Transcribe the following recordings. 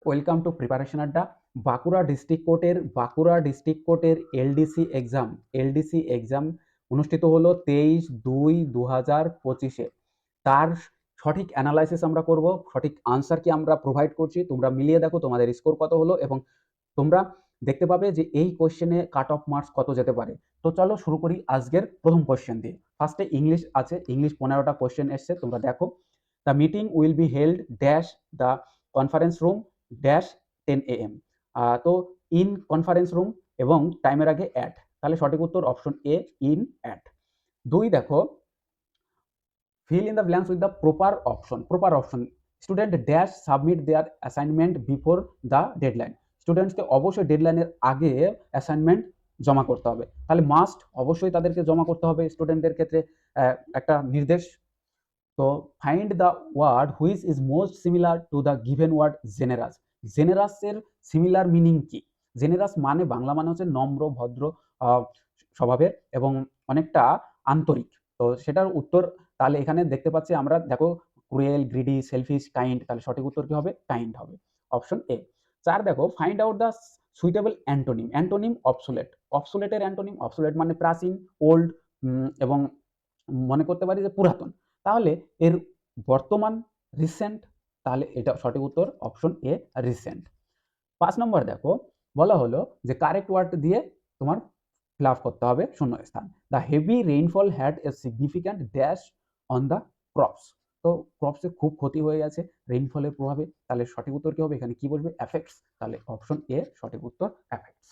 Welcome to preparation আড্ডা। Bankura district কোর্টের LDC exam অনুষ্ঠিত হলো 23/2/2025-এ। তার সঠিক অ্যানালাইসিস আমরা করব, সঠিক আনসার কি আমরা প্রোভাইড করছি, তোমরা মিলিয়ে দেখো তোমাদের স্কোর কত হলো এবং তোমরা দেখতে পাবে যে এই কোশ্চেনে কাট অফ মার্কস কত যেতে পারে। তো চলো শুরু করি আজকের প্রথম কোশ্চেন দিয়ে। ফার্স্টে ইংলিশ আছে, ইংলিশ 15টা কোশ্চেন এসছে, তোমরা দেখো। The meeting will be held dash the conference room dash 10 AM। তো ইন কনফারেন্স রুম এবং টাইমের আগে অ্যাট, তাহলে সঠিক উত্তর অপশন এ, ইন অ্যাট। 2 দেখো, fill in the blanks with the proper option student dash submit their assignment before the deadline। স্টুডেন্টসকে অবশ্যই ডেডলাইনের আগে অ্যাসাইনমেন্ট জমা করতে হবে, তাহলে মাস্ট অবশ্যই তাদেরকে জমা করতে হবে স্টুডেন্টদের ক্ষেত্রে একটা নির্দেশ। তো find the word which is most similar to the given word generous. জেনারাসের সিমিলার মিনিং কি? জেনারাস মানে বাংলা মানে হচ্ছে নম্র, ভদ্র স্বভাবের এবং অনেকটা আন্তরিক। তো সেটার উত্তর তাহলে এখানে দেখতে পাচ্ছি আমরা, দেখো, ক্রুয়েল, গ্রিডি, সেলফিশ, কাইন্ড, তাহলে সঠিক উত্তর কি হবে? কাইন্ড হবে, অপশন এ। 4 দেখো, find out the suitable antonym. Antonym obsolete. অবসোলেটের অ্যান্টোনিম, অবসোলেট মানে প্রাচীন, ওল্ড এবং মনে করতে পারি যে পুরাতন, তাহলে এর বর্তমান রিসেন্ট, তাহলে এটা সঠিক উত্তর অপশন এ, রিসেন্ট। 5 নম্বর দেখো, বলা হলো যে কারেক্ট ওয়ার্ড দিয়ে তোমার ফিল আপ করতে হবে শূন্যস্থান। The heavy rainfall had a significant dash on the crops. তো ক্রপসে খুব ক্ষতি হয়ে গেছে রেইনফলের প্রভাবে, তাহলে সঠিক উত্তর কি হবে? এখানে কি বসবে? এফেক্টস, তাহলে অপশন এ সঠিক উত্তর, এফেক্টস।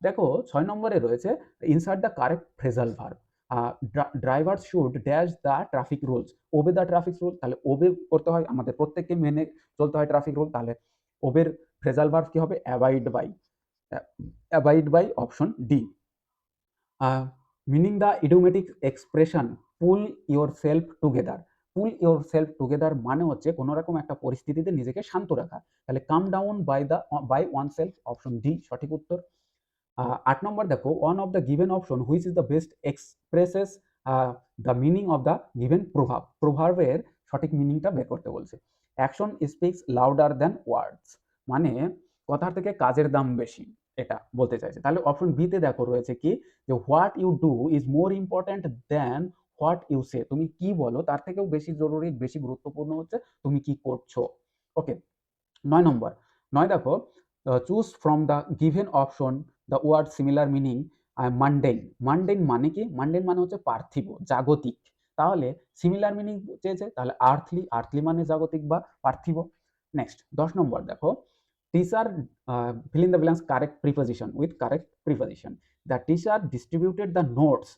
দেখো 6 নম্বরে রয়েছে insert the correct phrasal verb. Driver should dash the traffic rules, ওবে the traffic rule, তাহলে ওবে করতে হয়, আমাদের প্রত্যেককে মেনে চলতে হয় ট্রাফিক রুল, তাহলে ওবের ফ্রেজাল ভার্ব কি হবে? Abide by. Abide by, option D. Meaning the idiomatic expression pull yourself together. Pull yourself together মানে হচ্ছে কোনো রকম একটা পরিস্থিতিতে নিজেকে শান্ত রাখা, তাহলে calm down by oneself, option D সঠিক উত্তর। 8 নম্বর দেখো, one of the given option which is the best expresses the meaning of the given প্রভাব। প্রভাবের সঠিক মিনিংটা বের করতে বলছে। Action speaks louder than words, মানে কথার থেকে কাজের দাম বেশি, এটা বলতে চাইছে। তাহলে অপশন বি তে দেখো রয়েছে কি, যে what you do is more important than what you say. তুমি কি বলো তার থেকেও বেশি জরুরি, বেশি গুরুত্বপূর্ণ হচ্ছে তুমি কি করছো। ওকে। 9 নম্বর, 9 দেখো, choose from the given option the word similar meaning mundane. Mundane মানে কি? মানডেন মানে হচ্ছে পার্থিব, জাগতিক, তাহলে সিমিলার মিনিং চেয়েছে, তাহলে আর্থলি, আর্থলি মানে জাগতিক বা পার্থিব। নেক্সট 10 নম্বর দেখো, teacher fill in the blanks correct preposition with correct preposition. The teacher distributed the notes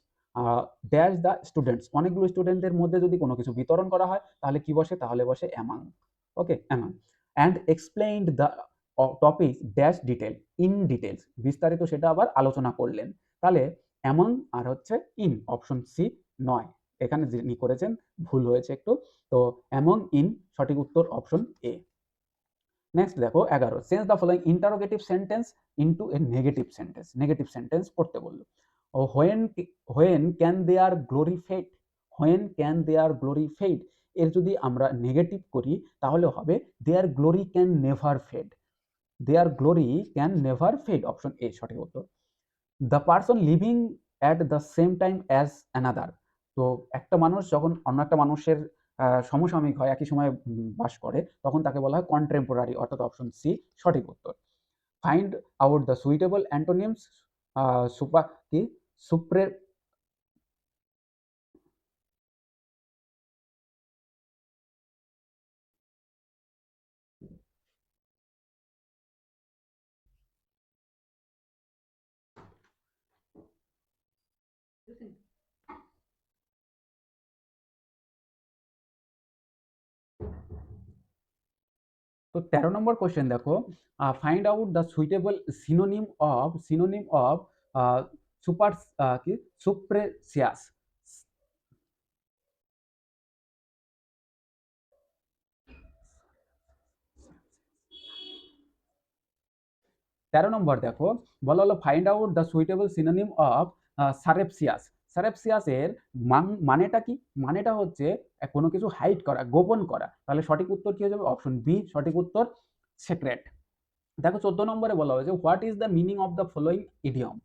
dash the students। অনেকগুলো স্টুডেন্টদের মধ্যে যদি কোনো কিছু বিতরণ করা হয় তাহলে কি বসে? তাহলে বসে among। Okay, among। and explained the topic dash detail in details। বিস্তারিত সেটা আবার আলোচনা করলেন, তাহলে among আর হচ্ছে in, অপশন সি নয়। এখানে যিনি করেছেন ভুল হয়েছে একটু, তো among in সঠিক উত্তর অপশন এ। নেক্সট দেখো 11, change the following interrogative sentence into a negative sentence. Negative sentence পড়তে বললো। O when can their glory fade. When can their glory fade, এর যদি আমরা নেগেটিভ করি তাহলে হবে their glory can never fade. Their glory can never fade, option A সঠিক উত্তর। The person living at the same time as another. তো একটা মানুষ যখন অন্য একটা মানুষের সমসাময়িক হয়, একই সময়ে বাস করে, তখন তাকে বলা হয় কন্টেম্পোরারি, অর্থাৎ অপশন সি সঠিক উত্তর। Find out the suitable antonyms সুপার কি সুপ্রে। তো 13 নম্বর কোশ্চেন দেখো, find out the suitable synonym of সুপার কি সুপ্রেসিয়াস। 13 নম্বর দেখো, বলা হলো find out the suitable synonym of surreptitious. সারেপসিয়াসের মানেটা কি? মানেটা হচ্ছে কোনো কিছু হাইড করা, গোপন করা, তাহলে সঠিক উত্তর কি হয়ে যাবে? অপশন বি সঠিক উত্তর, সিক্রেট। দেখো 14 নম্বরে বলা হয়েছে what is the meaning of the following idiom,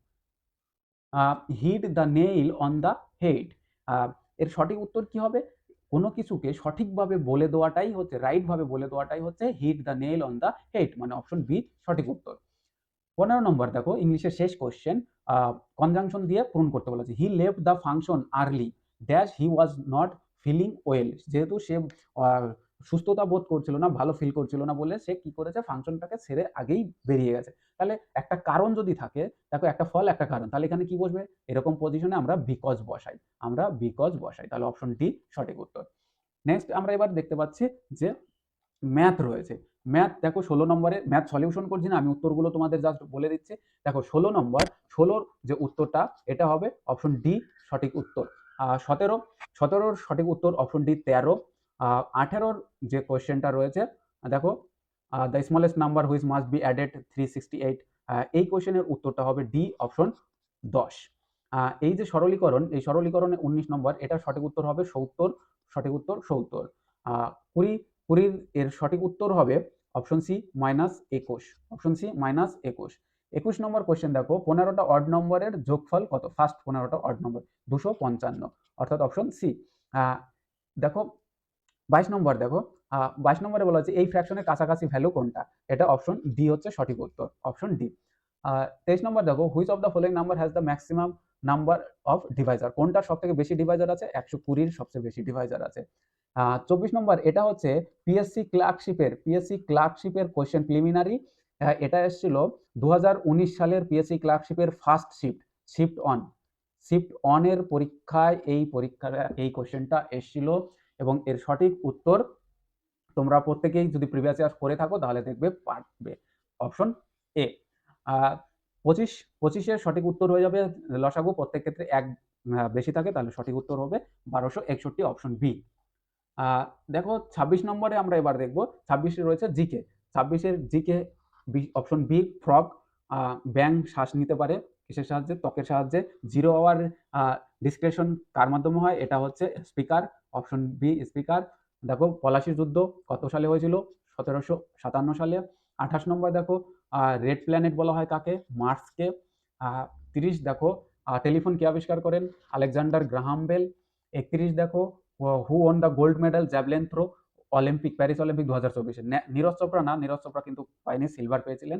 hit the nail on the head. এর সঠিক উত্তর কি হবে? কোনো কিছুকে সঠিকভাবে বলে দেওয়াটাই হচ্ছে, রাইট ভাবে বলে দেওয়াটাই হচ্ছে hit the nail on the head, মানে অপশন বি সঠিক উত্তর। 15 নম্বর দেখো ইংলিশের শেষ কোশ্চেন, কনজাংশন দিয়ে পূরণ করতে বলেছে। He left the function early dash he was not feeling well. যেহেতু সে সুস্থতা বোধ করছিল না, ভালো ফিল করছিল না বলে সে কি করেছে, ফাংশনটাকে ছেড়ে আগেই বেরিয়ে গেছে। তাহলে একটা কারণ যদি থাকে, দেখো একটা ফল একটা কারণ, তাহলে এখানে কি বসবে? এরকম পজিশনে আমরা বিকজ বসাই, আমরা বিকজ বসাই, তাহলে অপশন ডি সঠিক উত্তর। নেক্সট আমরা এবার দেখতে পাচ্ছি যে ম্যাথ রয়েছে। ম্যাথ দেখো 16 নম্বরে, ম্যাথ সলিউশন করছি না, আমি উত্তরগুলো তোমাদের জাস্ট বলে দিচ্ছি। দেখো 16 নম্বর, 16র যে উত্তরটা এটা হবে অপশন ডি সঠিক উত্তর। 17র সঠিক উত্তর অপশন ডি 13। 18র যে কোয়েশ্চেনটা রয়েছে, দেখো the smallest number which must be added 368, এই কোয়েশ্চেনের উত্তরটা হবে ডি অপশন 10। এই যে সরলীকরণ, এই সরলীকরণে 19 নম্বর, এটার সঠিক উত্তর হবে 70, সঠিক উত্তর 70। 20 20 এর সঠিক উত্তর হবে অপশন সি -21, অপশন সি -21। 21 নম্বর কোশ্চেন দেখো 15টা অড নম্বরের যোগফল কত? ফার্স্ট 15টা অড নম্বর 255, অর্থাৎ অপশন সি। দেখো 22 নম্বর দেখো, 22 নম্বরে বলা হচ্ছে এই ফ্র্যাকশনের কাছাকাছি ভ্যালু কোনটা? এটা অপশন ডি হচ্ছে সঠিক উত্তর, অপশন ডি। 23 নম্বর দেখো which of the following number has the maximum number of Deviser, কোনটার সব থেকে বেশি ডিভাইজার আছে? 120-র সবচেয়ে বেশি ডিভাইজার আছে। 24 নম্বর, এটা হচ্ছে পিএসসি ক্লার্কশিপের কোয়েশ্চেন প্রিলিমিনারি। এটা এসেছিল 2019 সালের পিএসসি ক্লার্কশিপের ফার্স্ট শিফট অন এর পরীক্ষায়, এই কোয়েশ্চেনটা এসেছিল এবং এর সঠিক উত্তর তোমরা প্রত্যেকেই যদি প্রিভিয়াস ইয়ার করে থাকো তাহলে দেখবে পারবে, অপশন এ। 25-এর সঠিক উত্তর হয়ে যাবে লসাগু, প্রত্যেক ক্ষেত্রে এক বেশি থাকে, তাহলে সঠিক উত্তর হবে 1261, অপশন বি। দেখো 26 নম্বরে আমরা এবার দেখব, 26-এ রয়েছে জিকে। 26-এর জিকে অপশন বি ফ্রগ। ব্যাং শ্বাস নিতে পারে কিসের সাহায্যে? ত্বকের সাহায্যে। 0 আওয়ার ডিসক্রিপশন কার মাধ্যমে হয়? এটা হচ্ছে স্পিকার, অপশন বি স্পিকার। দেখো পলাশির যুদ্ধ কত সালে হয়েছিল? 1757 সালে। 28 নম্বর দেখো রেড প্ল্যানেট বলা হয় কাকে? মার্সকে। 30 দেখো টেলিফোন কে আবিষ্কার করেন? Alexander Graham Bell. 31 দেখো who won the gold medal javelin throw Paris Olympic 2024-এ? নীরজ চোপড়া না, নীরজ চোপড়া কিন্তু পায়নি, সিলভার পেয়েছিলেন।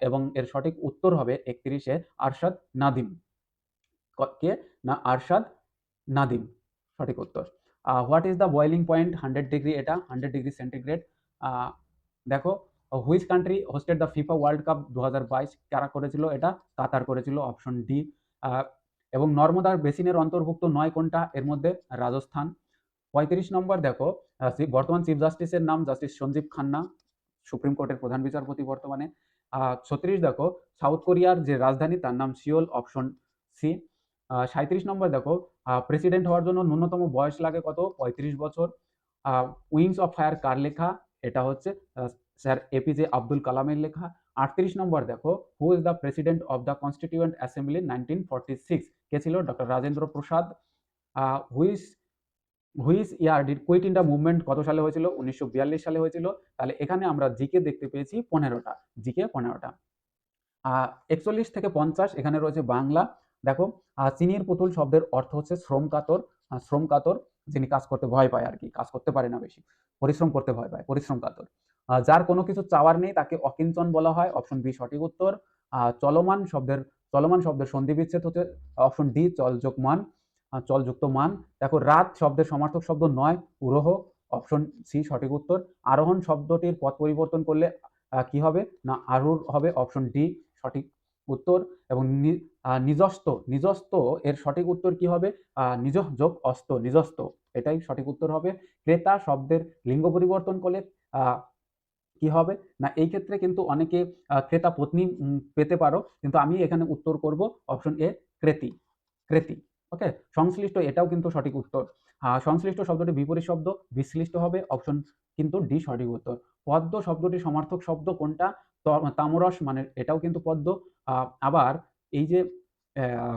এবং এর সঠিক উত্তর হবে 31-এ আরশাদ নাদিম। কে? না, আরশাদ নাদিম সঠিক উত্তর। What is the boiling point? 100 degree, এটা 100 ডিগ্রি সেন্টিগ্রেড। দেখো which country hosted the FIFA world cup 2022? কারা করেছিল এটা? কাতার করেছিল, অপশন ডি। এবং নর্মদার বেসিনের অন্তর্ভুক্ত নয় কোনটা? এর মধ্যে রাজস্থান। 35 নম্বর দেখো বর্তমান চিফ জাস্টিসের নাম জাস্টিস সঞ্জীব খান্না, সুপ্রিম কোর্টের প্রধান বিচারপতি বর্তমানে। 36 দেখো সাউথ কোরিয়ার যে রাজধানী তার নাম সিওল, অপশন সি। 37 নম্বর দেখো প্রেসিডেন্ট হওয়ার জন্য ন্যূনতম বয়স লাগে কত? 35 বছর। উইংস অফ ফায়ার কার লেখা? এটা হচ্ছে স্যার এপিজে আব্দুল কালামের লেখা। 38 নম্বর দেখো who is the president of the constituent assembly 1946? কে ছিল? Doctor Rajendra Prasad. Which which year did Quit India Movement কত সালে হয়েছিল? 1942 সালে হয়েছিল। তাহলে এখানে আমরা জিকে দেখতে পেয়েছি 15টা, জিকে 15টা। 41 থেকে 50 এখানে রয়েছে বাংলা। দেখো চিনির পুতুল শব্দের অর্থ হচ্ছে শ্রম কাতর। শ্রম কাতর যিনি কাজ করতে ভয় পায় আর কি, কাজ করতে পারে না বেশি, পরিশ্রম করতে ভয় পায়, পরিশ্রম কাতর। যার কোনো কিছু চাওয়ার নেই তাকে অকিঞ্চন বলা হয়, অপশন বি সঠিক উত্তর। চলমান শব্দের সন্ধি বিচ্ছেদ হচ্ছে অপশন ডি চল যোগ মান, চলযুক্ত মান। দেখো রাত শব্দের সমার্থক শব্দ নয়, উরহ, অপশন সি সঠিক উত্তর। আরোহণ শব্দটির পথ পরিবর্তন করলে কি হবে? না আরুর হবে, অপশন ডি সঠিক উত্তর। এবং নিজস্ত এর সঠিক উত্তর কি হবে? নিজ যোগ অস্ত, নিজস্ত, এটাই সঠিক উত্তর হবে। ক্রেতা শব্দের লিঙ্গ পরিবর্তন করলে কি হবে? না এই ক্ষেত্রে কিন্তু অনেকে ক্রেতা পত্নী পেতে পারো, কিন্তু আমি এখানে উত্তর করব অপশন এ ক্রেতি, ক্রেতি। ওকে, সংশ্লিষ্ট এটাও কিন্তু সঠিক উত্তর। সংশ্লিষ্ট শব্দটি বিপরীত শব্দ, বিশ্লিষ্ট হবে, অপশন কিন্তু ডি সঠিক উত্তর। পদ্ম শব্দটি সমার্থক শব্দ কোনটা? তামরস, মানে এটাও কিন্তু পদ্ম। আবার এই যে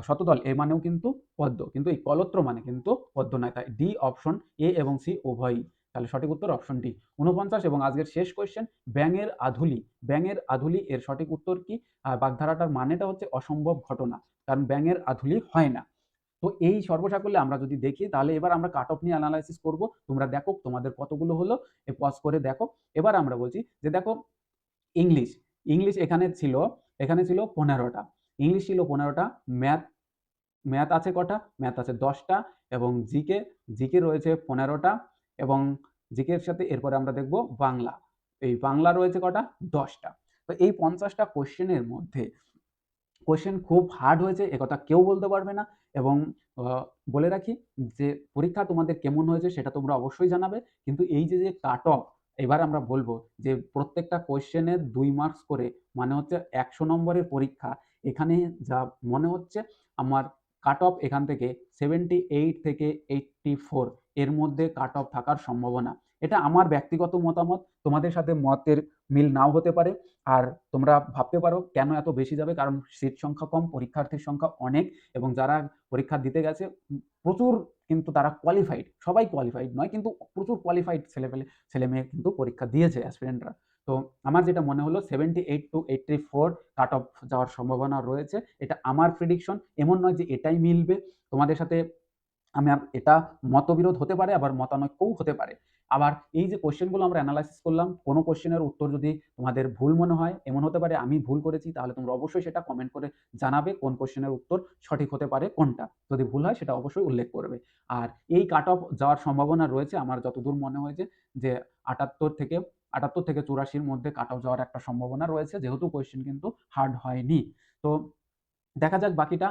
শতদল এ মানেও কিন্তু পদ্ম, কিন্তু এই কলত্র মানে কিন্তু পদ্ম নয়, তাই ডি অপশন এ এবং সি উভয়ই। তাহলে সঠিক উত্তর অপশন ডি ৪৯। এবং আজকের শেষ কোয়েশ্চেন, ব্যাঙের আধুলি। ব্যাঙের আধুলি এর সঠিক উত্তর কি? বাগধারাটার মানেটা হচ্ছে অসম্ভব ঘটনা, কারণ ব্যাঙের আধুলি হয় না। তো এই সর্বসাকুল্যে আমরা যদি দেখি, তাহলে এবার আমরা কাট অফ নিয়ে অ্যানালাইসিস করব। তোমরা দেখো তোমাদের কতগুলো হলো, পজ করে দেখো। এবার আমরা বলছি যে দেখো ইংলিশ, ইংলিশ এখানে ছিল 15টা, ইংলিশ ছিল 15টা, ম্যাথ ম্যাথ আছে কটা? ম্যাথ আছে 10টা, এবং জিকে জিকে রয়েছে 15টা, এবং জিকের সাথে এরপরে আমরা দেখব বাংলা। এই বাংলা রয়েছে কটা? 10টা। তো এই 50টা কোশ্চেনের মধ্যে কোশ্চেন খুব হার্ড হয়েছে একথা কেউ বলতে পারবে না। এবং বলে রাখি যে পরীক্ষা তোমাদের কেমন হয়েছে সেটা তোমরা অবশ্যই জানাবে। কিন্তু এই যে কাট অফ, এবার আমরা বলবো যে প্রত্যেকটা কোশ্চেনের 2 মার্কস করে, মানে হচ্ছে 100 নম্বরের পরীক্ষা। এখানে যা মনে হচ্ছে আমার কাট অফ এখান থেকে 78 থেকে 84 এর মধ্যে কাট অফ থাকার সম্ভাবনা। এটা আমার ব্যক্তিগত মতামত, তোমাদের সাথে মতের মিল নাও হতে পারে। আর তোমরা ভাবতে পারো কেন এত বেশি যাবে, কারণ সিট সংখ্যা কম, পরীক্ষার্থীর সংখ্যা অনেক, এবং যারা পরীক্ষা দিতে গেছে প্রচুর, কিন্তু তারা কোয়ালিফাইড, সবাই কোয়ালিফাইড নয়, কিন্তু প্রচুর কোয়ালিফাইড ছেলে মেয়ে কিন্তু পরীক্ষা দিয়েছে অ্যাসপিরেন্টরা। তো আমার যেটা মনে হলো 78 to 84 কাট অফ যাওয়ার সম্ভাবনা রয়েছে, এটা আমার প্রেডিকশন। এমন নয় যে এটাই মিলবে তোমাদের সাথে, আমার এটা মতবিরোধ হতে পারে, আবার মতানৈক্যও হতে পারে। আবার এই যে কোশ্চেনগুলো আমরা অ্যানালাইসিস করলাম, কোনো কোশ্চেনের উত্তর যদি তোমাদের ভুল মনে হয়, এমন হতে পারে আমি ভুল করেছি, তাহলে তোমরা অবশ্যই সেটা কমেন্ট করে জানাবে কোন কোশ্চেনের উত্তর সঠিক হতে পারে কোনটা। যদি ভুল হয় সেটা অবশ্যই উল্লেখ করবে। আর এই কাট অফ যাওয়ার সম্ভাবনা রয়েছে আমার যতদূর মনে হয়েছে যে 78 থেকে 84-র মধ্যে কাট অফ যাওয়ার একটা সম্ভাবনা রয়েছে, যেহেতু কোশ্চেন কিন্তু হার্ড হয়নি। তো দেখা যাক বাকিটা।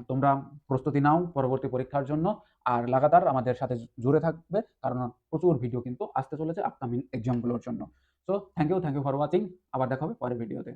তোমরা প্রস্তুতি নাও পরবর্তী পরীক্ষার জন্য। আর লাগাতার আমাদের সাথে জুড়ে থাকবে, কারণ প্রচুর ভিডিও কিন্তু আসতে চলেছে আপকামিং এক্সামগুলোর জন্য। So thank you for watching. আবার দেখা হবে পরের ভিডিওতে।